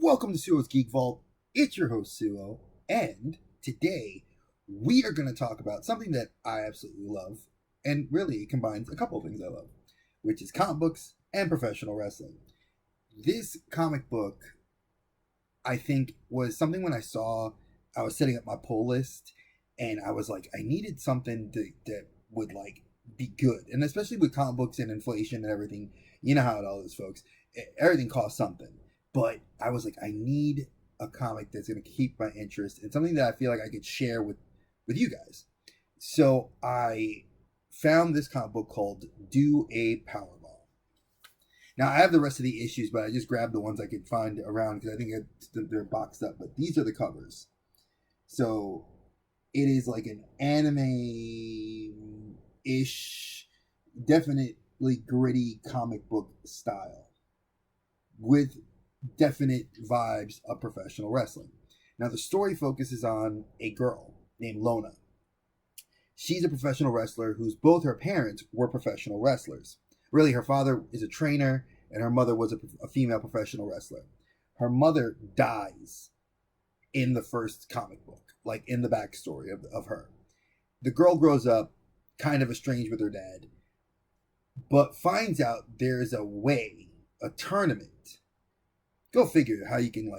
Welcome to Suous Geek Vault. It's your host, Suo, and today we are going to talk about something that I absolutely love, and really combines a couple of things I love, which is comic books and professional wrestling. This comic book, I think, was something when I was setting up my pull list, and I was like, I needed something that would be good, and especially with comic books and inflation and everything, you know how it all is, folks. Everything costs something. But I was like, I need a comic that's going to keep my interest and something that I feel like I could share with you guys. So I found this comic book called Do a Powerbomb. Now, I have the rest of the issues, but I just grabbed the ones I could find around because I think they're boxed up. But these are the covers. So it is like an anime-ish, definitely gritty comic book style with definite vibes of professional wrestling. Now, the story focuses on a girl named Lona. She's a professional wrestler whose both her parents were professional wrestlers. Really, her father is a trainer and her mother was a female professional wrestler. Her mother dies in the first comic book, like in the backstory of her. The girl grows up kind of estranged with her dad, but finds out there's a tournament. Go figure how you can,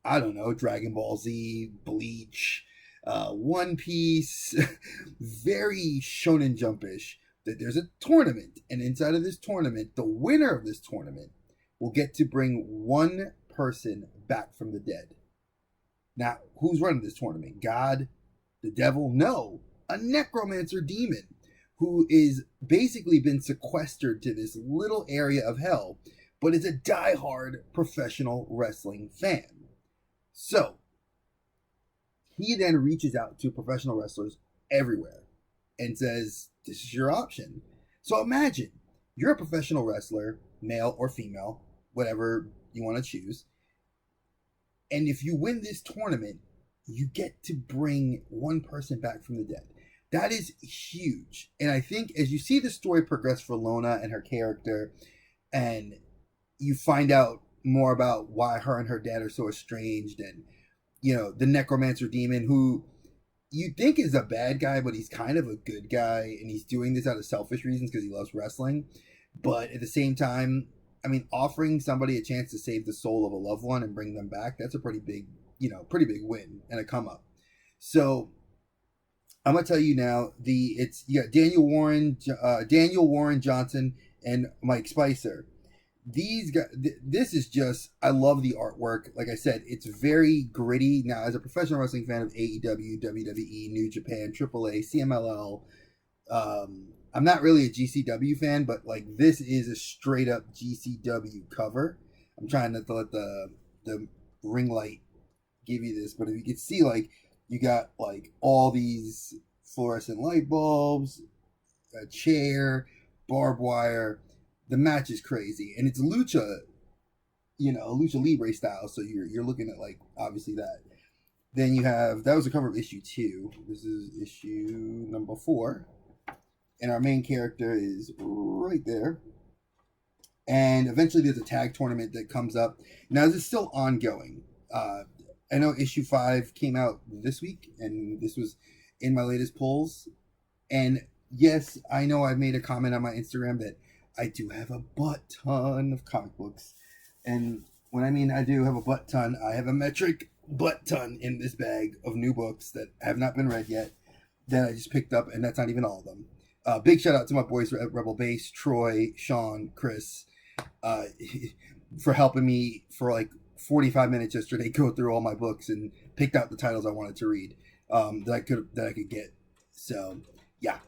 I don't know, Dragon Ball Z, Bleach, One Piece, very Shonen Jump-ish, that there's a tournament. And inside of this tournament, the winner of this tournament will get to bring one person back from the dead. Now, who's running this tournament? God? The devil? No. A necromancer demon who is basically been sequestered to this little area of hell, but is a diehard professional wrestling fan. So, he then reaches out to professional wrestlers everywhere and says, this is your option. So imagine, you're a professional wrestler, male or female, whatever you want to choose. And if you win this tournament, you get to bring one person back from the dead. That is huge. And I think as you see the story progress for Lona and her character, and you find out more about why her and her dad are so estranged, and the necromancer demon, who you think is a bad guy, but he's kind of a good guy, and he's doing this out of selfish reasons because he loves wrestling. But at the same time, I mean, offering somebody a chance to save the soul of a loved one and bring them back, that's a pretty big win and a come up. So I'm gonna tell you now, you got Daniel Warren Johnson and Mike Spicer. These guys, this is just, I love the artwork. Like I said, it's very gritty. Now, as a professional wrestling fan of AEW, WWE, New Japan, AAA, CMLL, I'm not really a GCW fan, but this is a straight up GCW cover. I'm trying not to let the ring light give you this, but if you can see, you got all these fluorescent light bulbs, a chair, barbed wire. The match is crazy, and it's lucha, lucha libre style. So you're looking at obviously that. Then you have, that was a cover of issue 2. This is issue number 4, and our main character is right there. And eventually, there's a tag tournament that comes up. Now this is still ongoing. I know issue 5 came out this week, and this was in my latest polls. And yes, I know I've made a comment on my Instagram that I do have a butt ton of comic books. And when I mean I do have a butt ton, I have a metric butt ton in this bag of new books that have not been read yet that I just picked up, and that's not even all of them. Big shout out to my boys at Rebel Base, Troy, Sean, Chris, for helping me for 45 minutes yesterday go through all my books and picked out the titles I wanted to read that I could get. So yeah.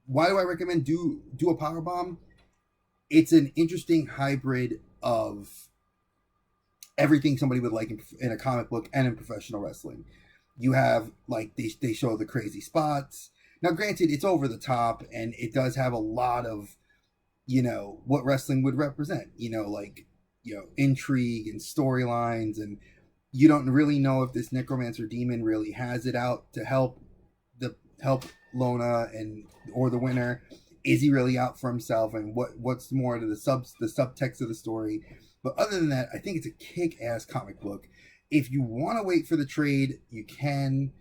Why do I recommend do a Powerbomb? It's an interesting hybrid of everything somebody would like in a comic book and in professional wrestling. You have they show the crazy spots. Now, granted, it's over the top, and it does have a lot of what wrestling would represent. Intrigue and storylines, and you don't really know if this necromancer demon really has it out to help Lona or the winner, is he really out for himself, and what's more to the subtext of the story. But other than that, I think it's a kick-ass comic book. If you want to wait for the trade, you can.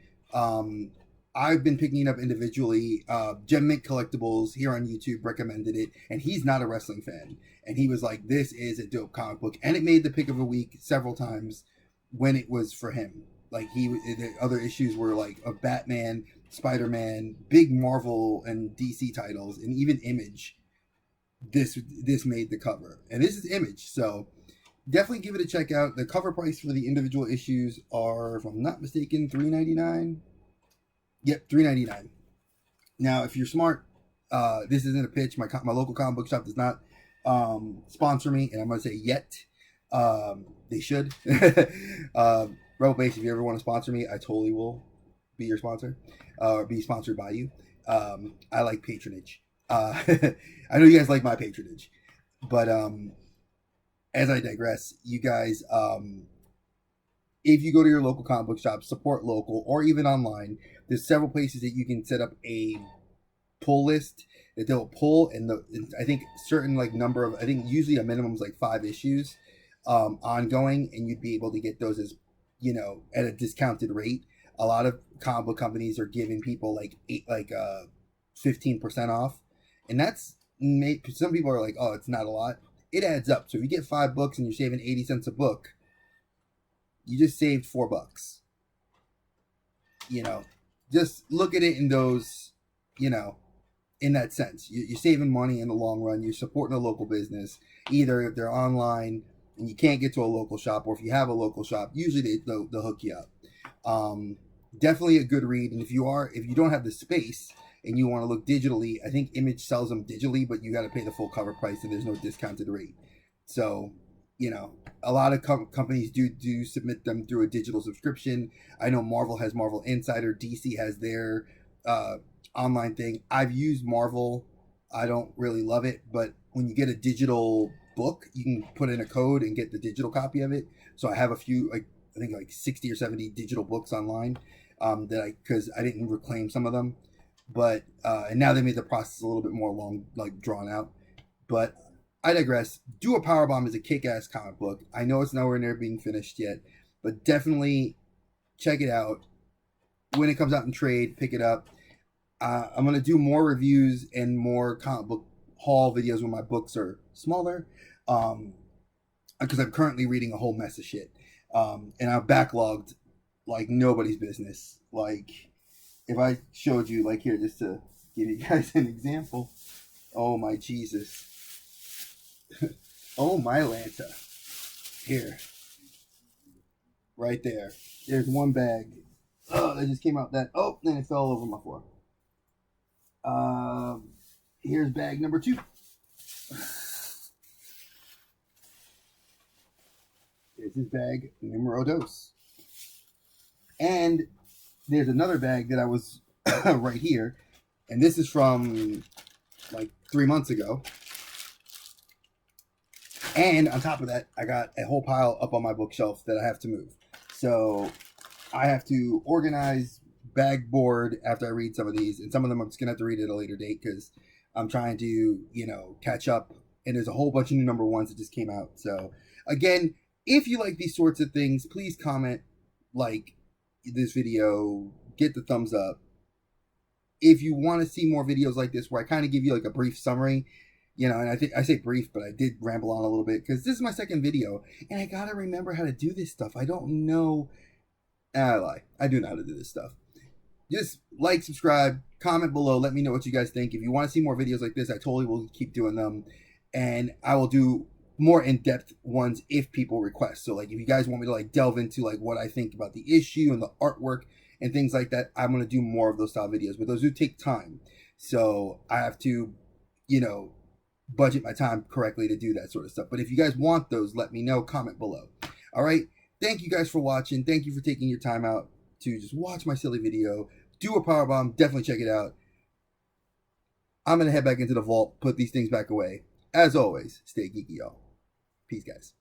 I've been picking it up individually. Gem Mint Collectibles here on YouTube recommended it, and he's not a wrestling fan. And he was like, this is a dope comic book. And it made the pick of the week several times when it was for him. Like, the other issues were like of Batman, Spider-Man, big Marvel and DC titles, and even Image. This made the cover. And this is Image, so definitely give it a check out. The cover price for the individual issues are, if I'm not mistaken, $3.99. Yep, $3.99. Now, if you're smart, this isn't a pitch. My local comic book shop does not sponsor me, and I'm going to say yet. They should. Rebel Base, if you ever want to sponsor me, I totally will be your sponsor, or be sponsored by you. I like patronage. I know you guys like my patronage, but as I digress, you guys, if you go to your local comic book shop, support local, or even online, there's several places that you can set up a pull list that they'll pull, and I think certain like number of, I think usually a minimum is like 5 issues ongoing, and you'd be able to get those as, you know, at a discounted rate. A lot of comic book companies are giving people like 15% off, and that's some people are like, oh, it's not a lot. It adds up. So if you get 5 books and you're saving 80 cents a book, you just saved $4. You know, just look at it in those, you know, in that sense. You're saving money in the long run. You're supporting a local business, either if they're online and you can't get to a local shop, or if you have a local shop, usually they'll hook you up. Definitely a good read. And if you don't have the space and you want to look digitally, I think Image sells them digitally, but you got to pay the full cover price, and there's no discounted rate. So, you know, a lot of companies do submit them through a digital subscription. I know Marvel has Marvel Insider. DC has their online thing. I've used Marvel. I don't really love it, but when you get a digital book, you can put in a code and get the digital copy of it. So I have a few, like, I think like 60 or 70 digital books online because I didn't reclaim some of them. But and now they made the process a little bit more long, like drawn out. But I digress. Do a Powerbomb is a kick-ass comic book. I know it's nowhere near being finished yet, but definitely check it out. When it comes out in trade, pick it up. I'm going to do more reviews and more comic book haul videos when my books are smaller, because I'm currently reading a whole mess of shit. And I'm backlogged like nobody's business. Like, if I showed you, like here, just to give you guys an example. Oh my Jesus. Oh my Lanta. Here. Right there. There's one bag. Oh, that just came out that. Oh, then it fell over my floor. Here's bag number 2. This is bag numero 2. And there's another bag that I was right here. And this is from like 3 months ago. And on top of that, I got a whole pile up on my bookshelf that I have to move. So I have to organize bag board after I read some of these. And some of them I'm just going to have to read at a later date because I'm trying to, you know, catch up. And there's a whole bunch of new number 1s that just came out. So again, if you like these sorts of things, please comment, like this video, get the thumbs up. If you want to see more videos like this where I kind of give you like a brief summary, you know, and I think I say brief, but I did ramble on a little bit because this is my second video and I got to remember how to do this stuff. I don't know. I lie. I do know how to do this stuff. Just like, subscribe, comment below. Let me know what you guys think. If you want to see more videos like this, I totally will keep doing them. And I will do more in-depth ones if people request. So like if you guys want me to like delve into like what I think about the issue and the artwork and things like that, I'm going to do more of those style videos. But those do take time. So I have to, you know, budget my time correctly to do that sort of stuff. But if you guys want those, let me know. Comment below. All right. Thank you guys for watching. Thank you for taking your time out to just watch my silly video. Do a Powerbomb. Definitely check it out. I'm going to head back into the vault, put these things back away. As always, stay geeky, y'all. Peace, guys.